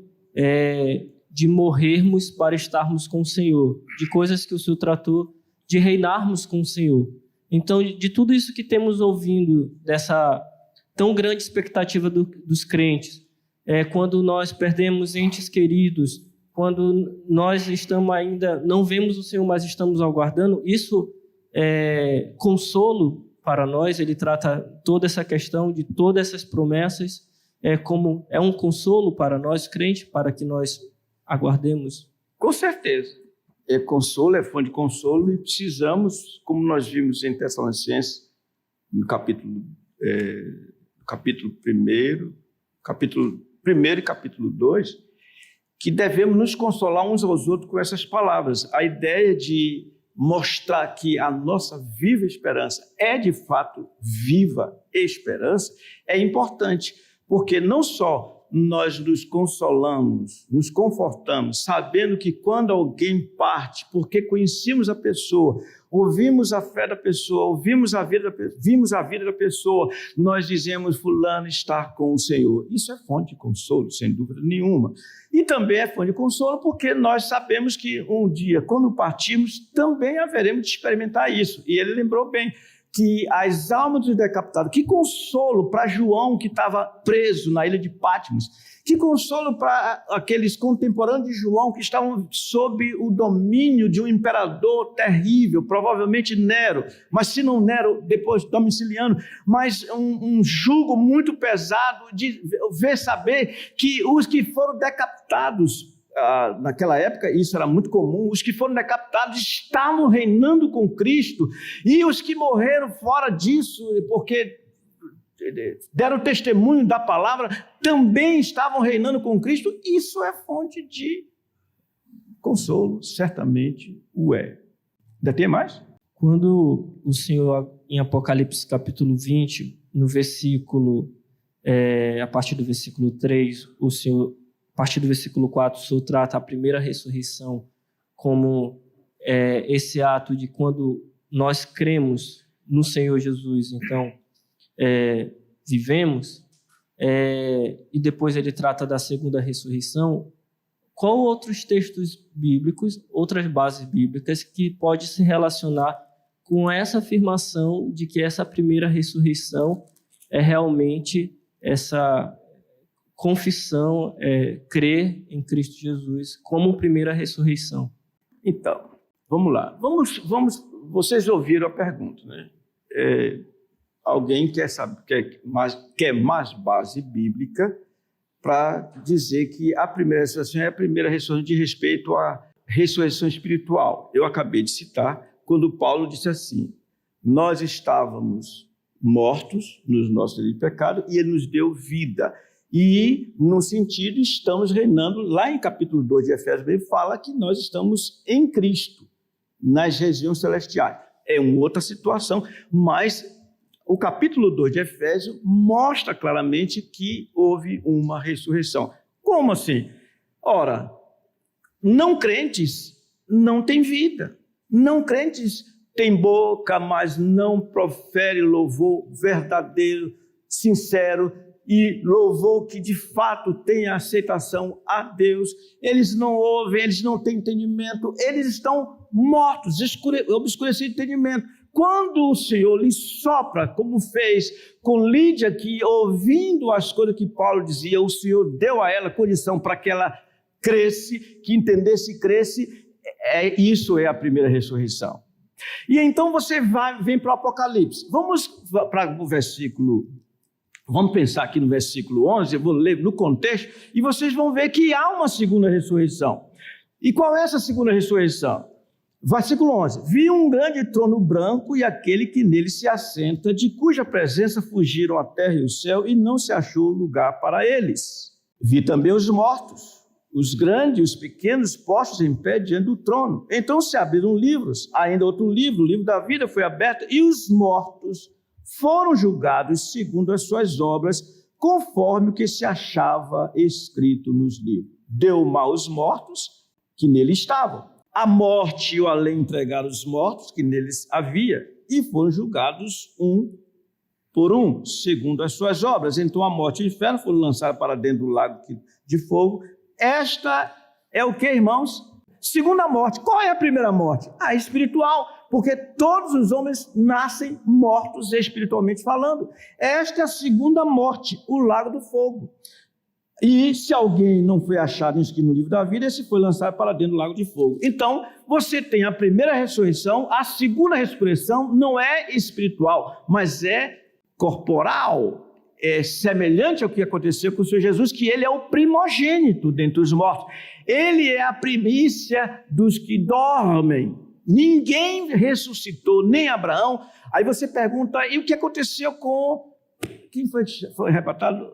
[SPEAKER 2] de morrermos para estarmos com o Senhor, de coisas que o Senhor tratou, de reinarmos com o Senhor. Então, de tudo isso que temos ouvindo, dessa tão grande expectativa dos crentes, quando nós perdemos entes queridos, quando nós estamos ainda, não vemos o Senhor, mas estamos aguardando, isso é consolo para nós. Ele trata toda essa questão de todas essas promessas, como é um consolo para nós, crentes, para que nós aguardemos.
[SPEAKER 1] Com certeza. É consolo, é fonte de consolo e precisamos, como nós vimos em Tessalonicenses, no capítulo 1 e capítulo 2, que devemos nos consolar uns aos outros com essas palavras. A ideia de mostrar que a nossa viva esperança é de fato viva esperança é importante, porque não só nós nos consolamos, nos confortamos, sabendo que quando alguém parte, porque conhecemos a pessoa, ouvimos a fé da pessoa, vimos a vida da pessoa, nós dizemos: fulano está com o Senhor. Isso é fonte de consolo, sem dúvida nenhuma. E também é fonte de consolo porque nós sabemos que um dia, quando partirmos, também haveremos de experimentar isso. E ele lembrou bem que as almas dos decapitados, que consolo para João, que estava preso na ilha de Patmos, que consolo para aqueles contemporâneos de João que estavam sob o domínio de um imperador terrível, provavelmente Nero, mas se não Nero, depois Domiciliano, mas um jugo muito pesado de saber que os que foram decapitados, naquela época isso era muito comum, os que foram decapitados estavam reinando com Cristo, e os que morreram fora disso, porque deram testemunho da palavra, também estavam reinando com Cristo. Isso é fonte de consolo, certamente o é. Ainda tem mais?
[SPEAKER 2] Quando o Senhor, em Apocalipse capítulo 20, no versículo, a partir do versículo 3, o Senhor, a partir do versículo 4, o Senhor trata a primeira ressurreição como esse ato de quando nós cremos no Senhor Jesus, então vivemos, e depois ele trata da segunda ressurreição. Qual outros textos bíblicos, outras bases bíblicas que pode se relacionar com essa afirmação de que essa primeira ressurreição é realmente essa confissão, crer em Cristo Jesus como primeira ressurreição?
[SPEAKER 1] Então, vamos lá. Vocês ouviram a pergunta, né? Alguém quer mais base bíblica para dizer que a primeira ressurreição é a primeira ressurreição de respeito à ressurreição espiritual. Eu acabei de citar quando Paulo disse assim: nós estávamos mortos nos nossos delitos e pecados e ele nos deu vida. E, no sentido, estamos reinando. Lá em capítulo 2 de Efésios, ele fala que nós estamos em Cristo, nas regiões celestiais. É uma outra situação, mas o capítulo 2 de Efésios mostra claramente que houve uma ressurreição. Como assim? Ora, não crentes não têm vida. Não crentes têm boca, mas não profere louvor verdadeiro, sincero, e louvor que de fato tem aceitação a Deus. Eles não ouvem, eles não têm entendimento, eles estão mortos, obscurecidos de entendimento. Quando o Senhor lhes sopra, como fez com Lídia, que ouvindo as coisas que Paulo dizia, o Senhor deu a ela condição para que ela cresce, que entendesse e cresce, isso é a primeira ressurreição. E então você vem para o Apocalipse. Vamos para o versículo. Vamos pensar aqui no versículo 11, eu vou ler no contexto, e vocês vão ver que há uma segunda ressurreição. E qual é essa segunda ressurreição? Versículo 11: vi um grande trono branco e aquele que nele se assenta, de cuja presença fugiram a terra e o céu, e não se achou lugar para eles. Vi também os mortos, os grandes e os pequenos, postos em pé diante do trono. Então se abriram livros, ainda outro livro, o livro da vida foi aberto, e os mortos foram julgados segundo as suas obras, conforme o que se achava escrito nos livros. Deu mal os mortos que nele estavam. A morte e o além entregaram os mortos que neles havia, e foram julgados um por um, segundo as suas obras. Então a morte e o inferno foram lançados para dentro do lago de fogo. Esta é o que, irmãos? Segunda morte. Qual é a primeira morte? A espiritual, porque todos os homens nascem mortos espiritualmente falando. Esta é a segunda morte, o lago do fogo. E se alguém não foi achado inscrito no livro da vida, esse foi lançado para dentro do lago de fogo. Então, você tem a primeira ressurreição, a segunda ressurreição não é espiritual, mas é corporal. É semelhante ao que aconteceu com o Senhor Jesus, que ele é o primogênito dentre os mortos. Ele é a primícia dos que dormem. Ninguém ressuscitou, nem Abraão. Aí você pergunta, e o que aconteceu com... Quem foi arrebatado?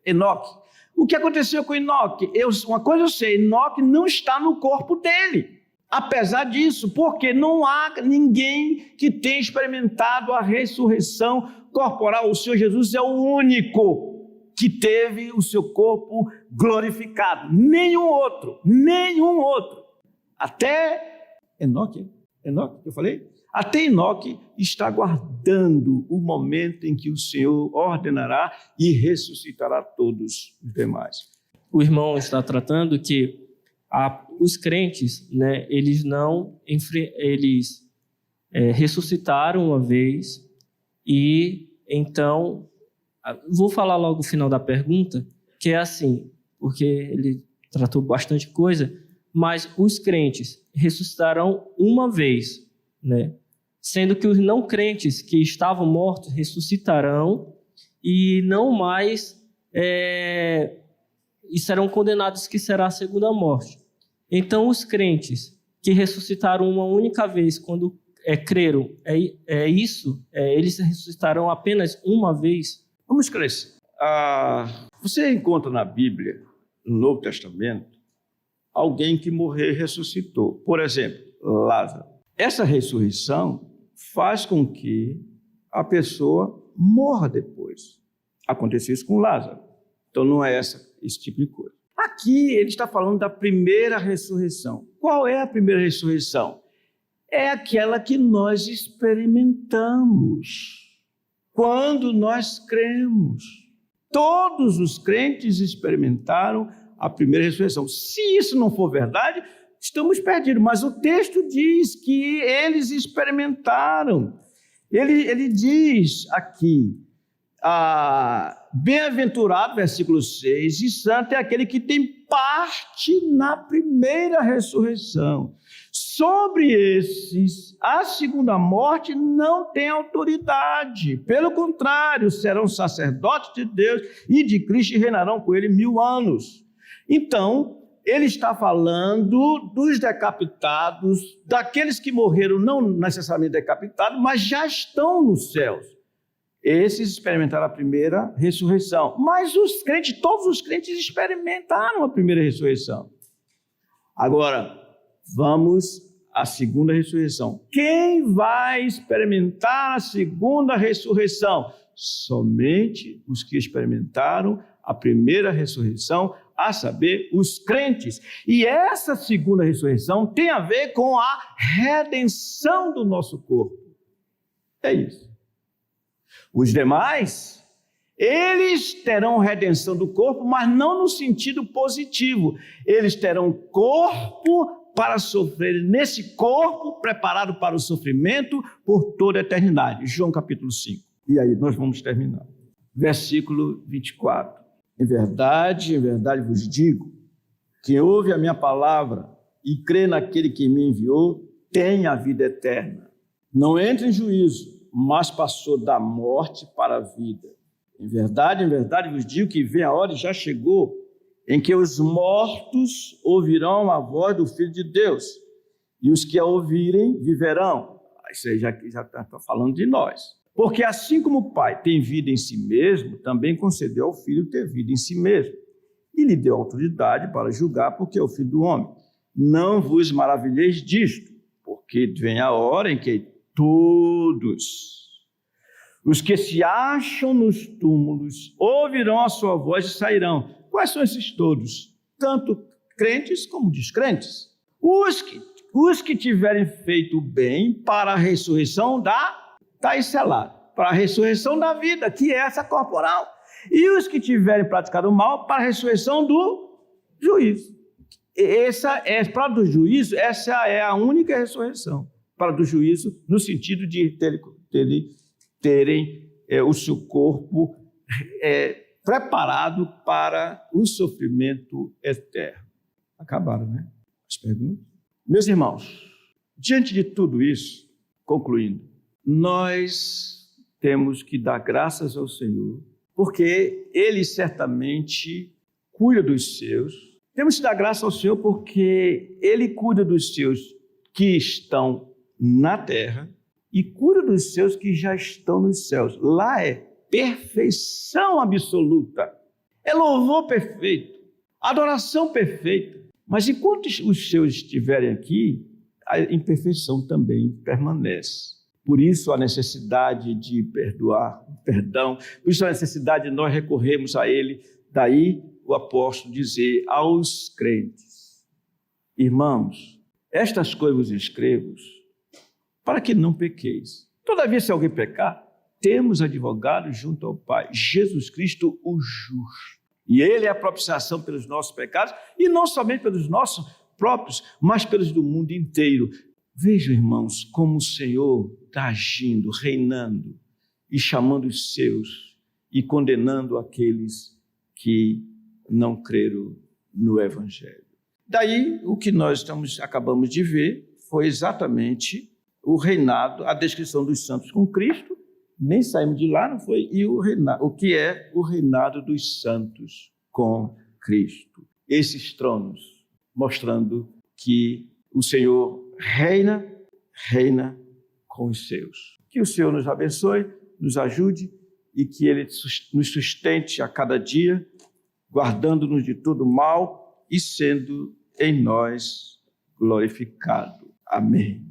[SPEAKER 1] Enoque. O que aconteceu com Enoque? Uma coisa eu sei, Enoque não está no corpo dele. Apesar disso, porque não há ninguém que tenha experimentado a ressurreição corporal. O Senhor Jesus é o único que teve o seu corpo glorificado. Nenhum outro. Até Enoque, eu falei? Até Enoque está aguardando o momento em que o Senhor ordenará e ressuscitará todos os demais.
[SPEAKER 2] O irmão está tratando que os crentes, né, eles ressuscitaram uma vez e então, vou falar logo o final da pergunta, que é assim, porque ele tratou bastante coisa, mas os crentes ressuscitarão uma vez, né? Sendo que os não crentes que estavam mortos ressuscitarão e não mais e serão condenados, que será a segunda morte. Então, os crentes que ressuscitaram uma única vez, quando creram, eles ressuscitarão apenas uma vez?
[SPEAKER 1] Vamos crescer. Você encontra na Bíblia, no Novo Testamento, alguém que morreu e ressuscitou. Por exemplo, Lázaro. Essa ressurreição faz com que a pessoa morra depois. Aconteceu isso com Lázaro. Então não é esse tipo de coisa. Aqui ele está falando da primeira ressurreição. Qual é a primeira ressurreição? É aquela que nós experimentamos quando nós cremos. Todos os crentes experimentaram a primeira ressurreição. Se isso não for verdade, estamos perdidos. Mas o texto diz que eles experimentaram. Ele diz aqui, bem-aventurado, versículo 6, e santo é aquele que tem parte na primeira ressurreição. Sobre esses, a segunda morte não tem autoridade. Pelo contrário, serão sacerdotes de Deus e de Cristo e reinarão com ele 1000 anos. Então, ele está falando dos decapitados, daqueles que morreram não necessariamente decapitados, mas já estão nos céus. Esses experimentaram a primeira ressurreição. Mas os crentes, todos os crentes experimentaram a primeira ressurreição. Agora, vamos à segunda ressurreição. Quem vai experimentar a segunda ressurreição? Somente os que experimentaram a primeira ressurreição, a saber, os crentes. E essa segunda ressurreição tem a ver com a redenção do nosso corpo. É isso. Os demais, eles terão redenção do corpo, mas não no sentido positivo. Eles terão corpo para sofrer nesse corpo, preparado para o sofrimento por toda a eternidade. João capítulo 5. E aí nós vamos terminar. Versículo 24. Em verdade vos digo, quem ouve a minha palavra e crê naquele que me enviou, tem a vida eterna. Não entra em juízo, mas passou da morte para a vida. Em verdade vos digo que vem a hora e já chegou, em que os mortos ouvirão a voz do Filho de Deus, e os que a ouvirem viverão. Isso aí já está falando de nós. Porque assim como o Pai tem vida em si mesmo, também concedeu ao Filho ter vida em si mesmo, e lhe deu autoridade para julgar, porque é o Filho do homem. Não vos maravilheis disto, porque vem a hora em que todos os que se acham nos túmulos ouvirão a sua voz e sairão. Quais são esses todos? Tanto crentes como descrentes. Os que tiverem feito bem para a ressurreição está selado, para a ressurreição da vida, que é essa corporal. E os que tiverem praticado o mal para a ressurreição do juízo. Para do juízo, essa é a única ressurreição. Para do juízo, no sentido de terem o seu corpo preparado para o sofrimento eterno. Acabaram, né? As perguntas? Meus irmãos, diante de tudo isso, concluindo, nós temos que dar graças ao Senhor, porque Ele certamente cuida dos seus. Temos que dar graças ao Senhor porque Ele cuida dos seus que estão na terra e cuida dos seus que já estão nos céus. Lá é perfeição absoluta, é louvor perfeito, adoração perfeita. Mas enquanto os seus estiverem aqui, a imperfeição também permanece. Por isso a necessidade de perdão, por isso a necessidade de nós recorrermos a Ele. Daí o apóstolo dizer aos crentes: irmãos, estas coisas vos escrevo para que não pequeis. Todavia, se alguém pecar, temos advogado junto ao Pai, Jesus Cristo o justo. E Ele é a propiciação pelos nossos pecados, e não somente pelos nossos próprios, mas pelos do mundo inteiro. Vejam, irmãos, como o Senhor está agindo, reinando e chamando os seus e condenando aqueles que não creram no Evangelho. Daí, o que nós acabamos de ver foi exatamente o reinado, a descrição dos santos com Cristo, nem saímos de lá, não foi? E o que é o reinado dos santos com Cristo. Esses tronos, mostrando que o Senhor reina com os seus. Que o Senhor nos abençoe, nos ajude e que Ele nos sustente a cada dia, guardando-nos de todo mal e sendo em nós glorificado. Amém.